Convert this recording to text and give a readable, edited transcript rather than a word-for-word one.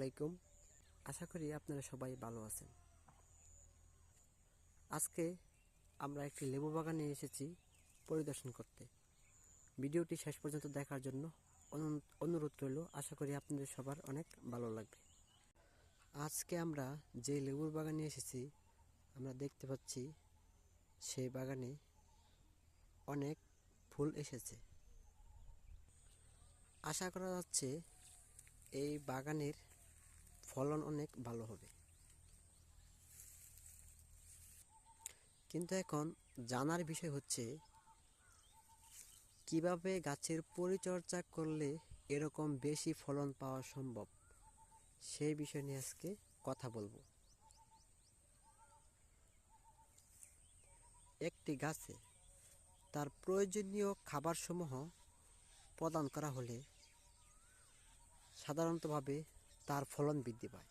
আলাইকুম। আশা করি আপনারা সবাই ভালো আছেন। আজকে আমরা একটি লেবু বাগান নিয়ে এসেছি পরিদর্শন করতে। ভিডিওটি শেষ পর্যন্ত দেখার জন্য অনুরোধ রইল। আশা করি আপনাদের সবার অনেক ভালো লাগবে। আজকে আমরা যে লেবুর বাগান নিয়ে এসেছি, আমরা দেখতে পাচ্ছি সেই বাগানে অনেক ফুল এসেছে। আশা করা যাচ্ছে এই বাগানের ফলন অনেক ভালো হবে। কিন্তু এখন জানার বিষয় হচ্ছে কিভাবে গাছের পরিচর্যা করলে এরকম বেশি ফলন পাওয়া সম্ভব, সেই বিষয় নিয়ে আজকে কথা বলবো। একটি গাছে তার প্রয়োজনীয় খাবারসমূহ প্রদান করা হলে সাধারণতভাবে তার ফলন বৃদ্ধি পায়।